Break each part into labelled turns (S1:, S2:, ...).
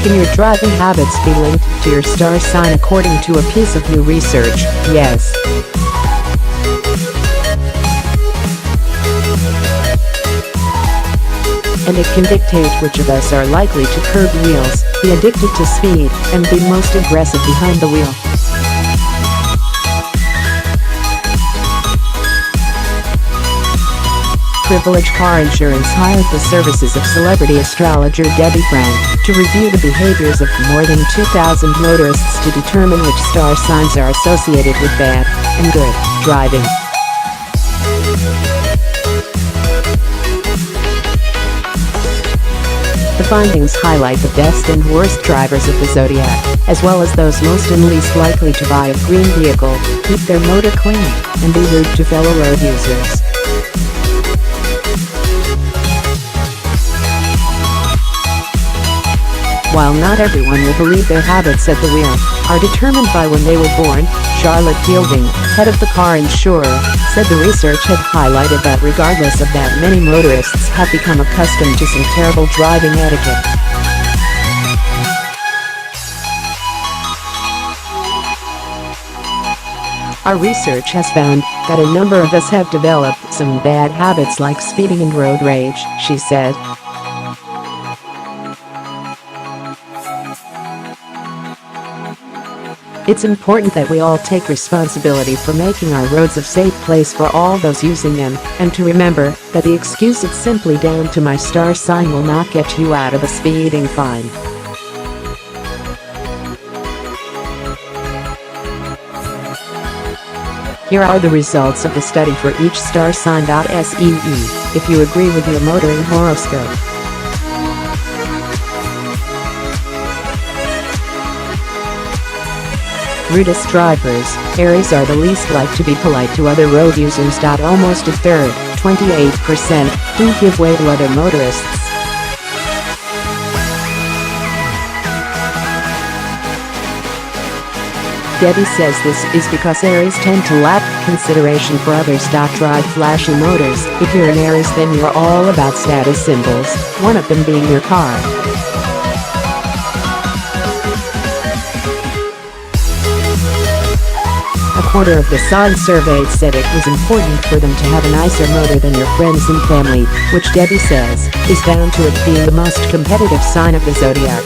S1: Can your driving habits be linked to your star sign according to a piece of new research? Yes. And it can dictate which of us are likely to curb wheels, be addicted to speed, and be most aggressive behind the wheel. Privilege Car Insurance hired the services of celebrity astrologer Debbie to review the behaviors of more than 2,000 motorists to determine which star signs are associated with bad and good driving. The findings highlight the best and worst drivers of the zodiac, as well as those most and least likely to buy a green vehicle, keep their motor clean, and be rude to fellow road users. While not everyone will believe their habits at the wheel are determined by when they were born, Charlotte Fielding, head of the car insurer, said the research had highlighted that regardless of that, many motorists have become accustomed to some terrible driving etiquette. Our research has found that a number of us have developed some bad habits like speeding and road rage, she said. It's important that we all take responsibility for making our roads a safe place for all those using them, and to remember that the excuse "it's simply down to my star sign" will not get you out of a speeding fine. Here are the results of the study for each star sign.See if you agree with your motoring horoscope. Rudest drivers, Aries, are the least likely to be polite to other road users. Almost a third, 28%, do give way to other motorists. Debbie says this is because Aries tend to lack consideration for others. Drive flashy motors. If you're an Aries, then you're all about status symbols, one of them being your car. A quarter of the signs surveyed said it was important for them to have a nicer motor than your friends and family, which Debbie says is down to it being the most competitive sign of the zodiac.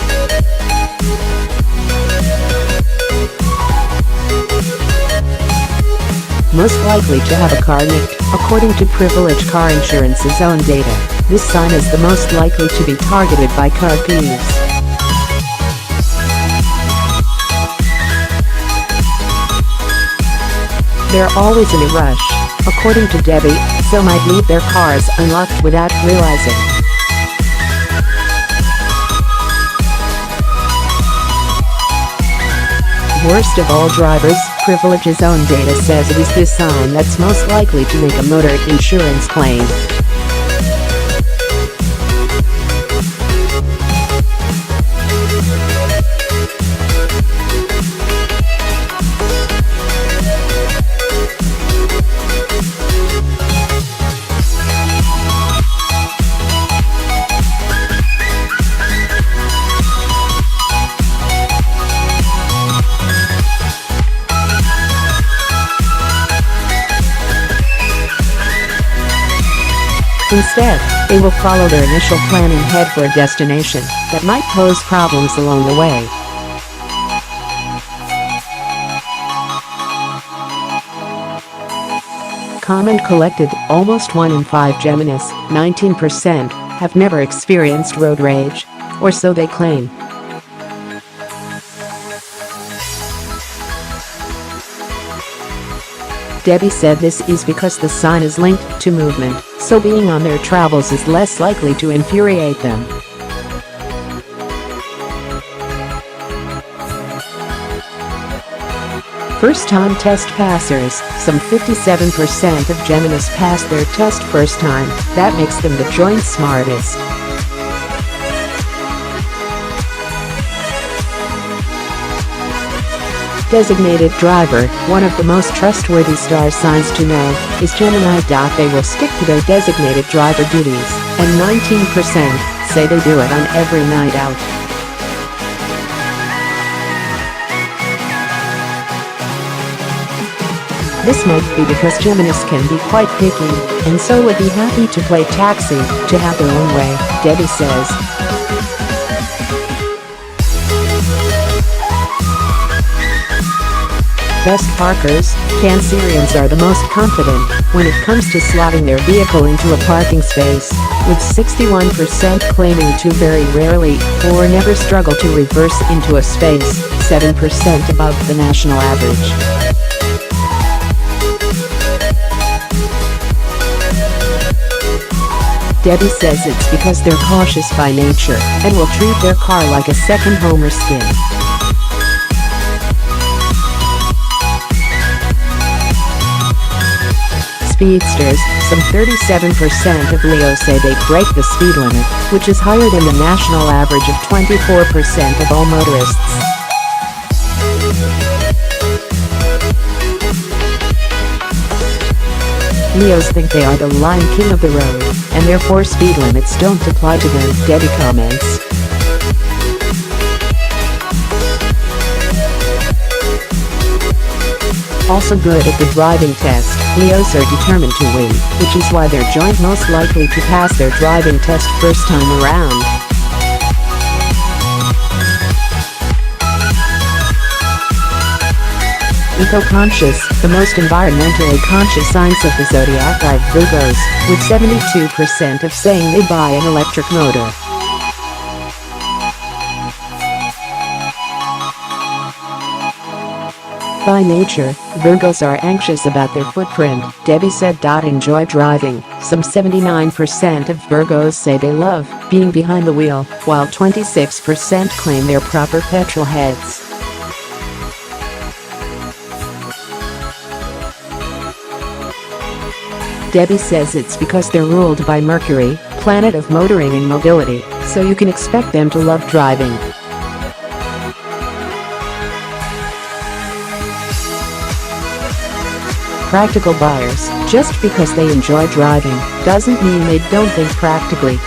S1: Most likely to have a car nicked, according to Privilege Car Insurance's own data, this sign is the most likely to be targeted by car thieves. They're always in a rush, according to Debbie, so might leave their cars unlocked without realizing. Worst of all drivers, Privilege's own data says it is this sign that's most likely to make a motor insurance claim. Instead, they will follow their initial plan and head for a destination that might pose problems along the way. Comment collected, almost 1 in 5 Geminis, 19%, have never experienced road rage, or so they claim. Debbie said this is because the sign is linked to movement, so being on their travels is less likely to infuriate them. First-time test passers, some 57% of Geminis pass their test first time. That makes them the joint smartest. Designated driver, one of the most trustworthy star signs to know, is Gemini. They will stick to their designated driver duties, and 19% say they do it on every night out. This might be because Geminis can be quite picky, and so would be happy to play taxi, to have their own way, Debbie says. Best parkers, Cancerians are the most confident when it comes to slotting their vehicle into a parking space, with 61% claiming to very rarely or never struggle to reverse into a space, 7% above the national average. Debbie says it's because they're cautious by nature and will treat their car like a second home or skin. Speedsters, some 37% of Leos say they break the speed limit, which is higher than the national average of 24% of all motorists. Leos think they are the Lion King of the road, and therefore speed limits don't apply to them, Debbie comments. Also good at the driving test, Leos are determined to win, which is why they're joint most likely to pass their driving test first time around. Eco-conscious, the most environmentally conscious signs of the zodiac are Virgos, with 72% of saying they buy an electric motor. By nature, Virgos are anxious about their footprint, Debbie said. Enjoy driving, some 79% of Virgos say they love being behind the wheel, while 26% claim they're proper petrol heads. Debbie says it's because they're ruled by Mercury, planet of motoring and mobility, so you can expect them to love driving. Practical buyers, just because they enjoy driving, doesn't mean they don't think practically.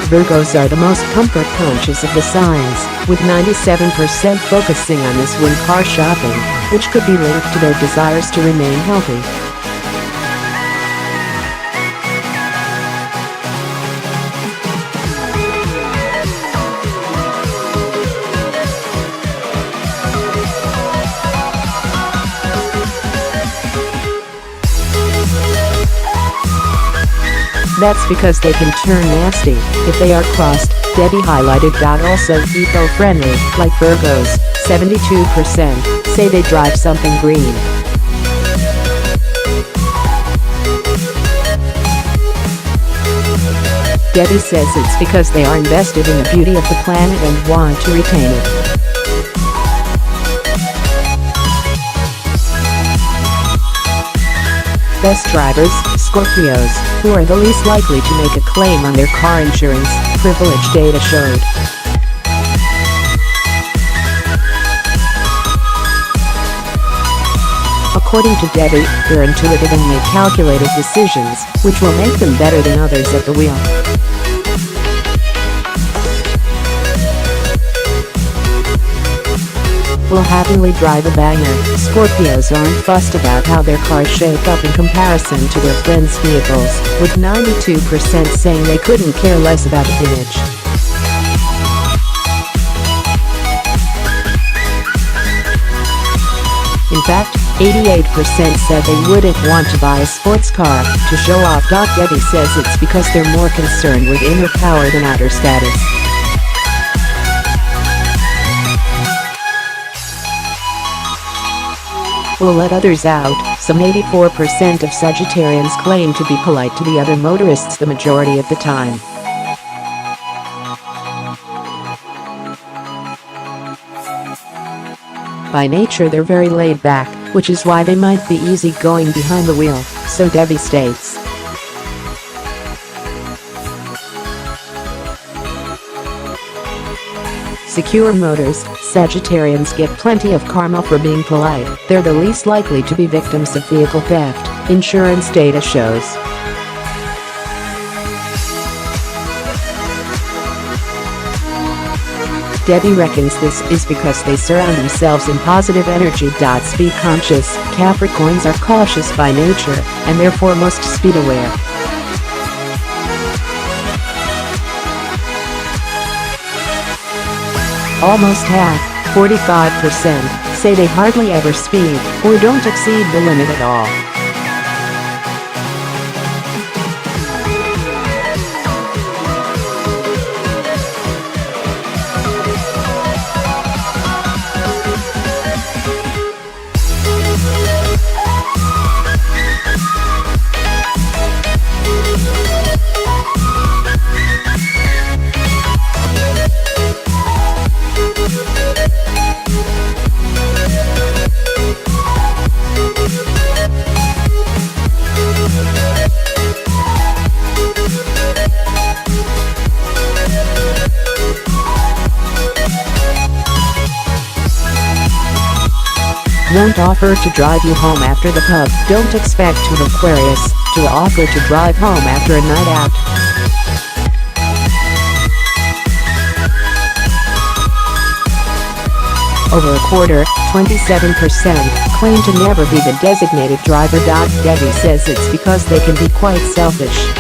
S1: Virgos are the most comfort conscious of the signs, with 97% focusing on this when car shopping, which could be linked to their desires to remain healthy. That's because they can turn nasty if they are crossed, Debbie highlighted. Also eco-friendly, like Virgos, 72% say they drive something green. Debbie says it's because they are invested in the beauty of the planet and want to retain it. Best drivers, Scorpios, who are the least likely to make a claim on their car insurance, Privilege data showed. According to Debbie, they're intuitive and make calculated decisions, which will make them better than others at the wheel. Will happily drive a banger. Scorpios aren't fussed about how their cars shape up in comparison to their friends' vehicles, with 92% saying they couldn't care less about the image. In fact, 88% said they wouldn't want to buy a sports car to show off. Debbie says it's because they're more concerned with inner power than outer status. Will let others out. Some 84% of Sagittarians claim to be polite to the other motorists the majority of the time. By nature they're very laid back, which is why they might be easygoing behind the wheel, so Debbie states. Secure motors, Sagittarians get plenty of karma for being polite. They're the least likely to be victims of vehicle theft, insurance data shows. Debbie reckons this is because they surround themselves in positive energy. Speed conscious, Capricorns are cautious by nature, and therefore most speed aware. Almost half, 45%, say they hardly ever speed, or don't exceed the limit at all. Won't offer to drive you home after the pub. Don't expect an Aquarius to offer to drive home after a night out. Over a quarter, 27%, claim to never be the designated driver. Debbie says it's because they can be quite selfish.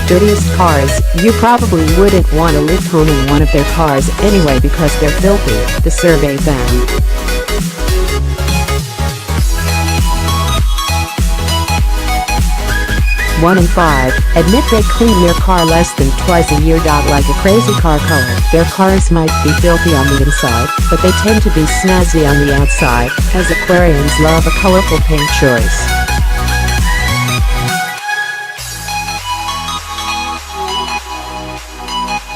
S1: Dirtiest cars, you probably wouldn't want to live owning one of their cars anyway because they're filthy, the survey found. One in five admit they clean their car less than twice a year. Like a crazy car color, their cars might be filthy on the inside, but they tend to be snazzy on the outside, as Aquarians love a colorful paint choice.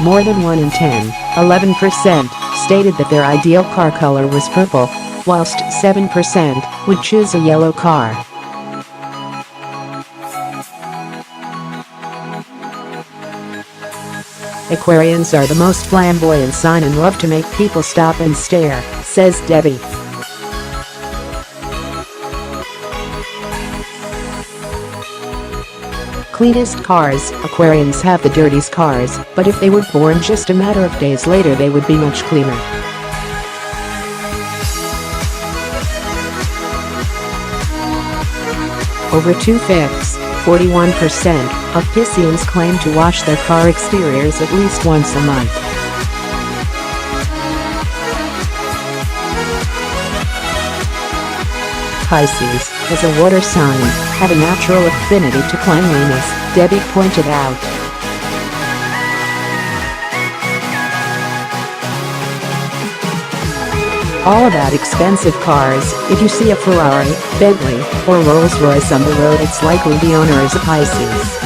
S1: More than 1 in 10, 11%, stated that their ideal car color was purple, whilst 7% would choose a yellow car. Aquarians are the most flamboyant sign and love to make people stop and stare, says Debbie. Cleanest cars, Aquarians have the dirtiest cars, but if they were born just a matter of days later they would be much cleaner. Over 2/5, 41%, of Pisceans claim to wash their car exteriors at least once a month. Pisces, as a water sign, have a natural affinity to cleanliness, Debbie pointed out. All about expensive cars. If you see a Ferrari, Bentley, or Rolls-Royce on the road, it's likely the owner is a Pisces.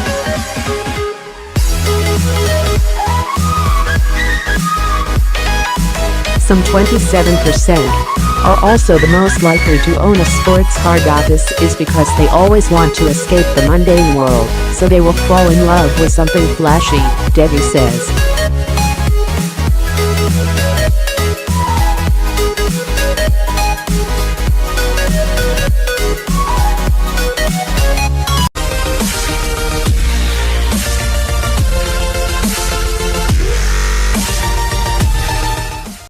S1: Some 27% are also the most likely to own a sports car. This is because they always want to escape the mundane world, so they will fall in love with something flashy, Debbie says.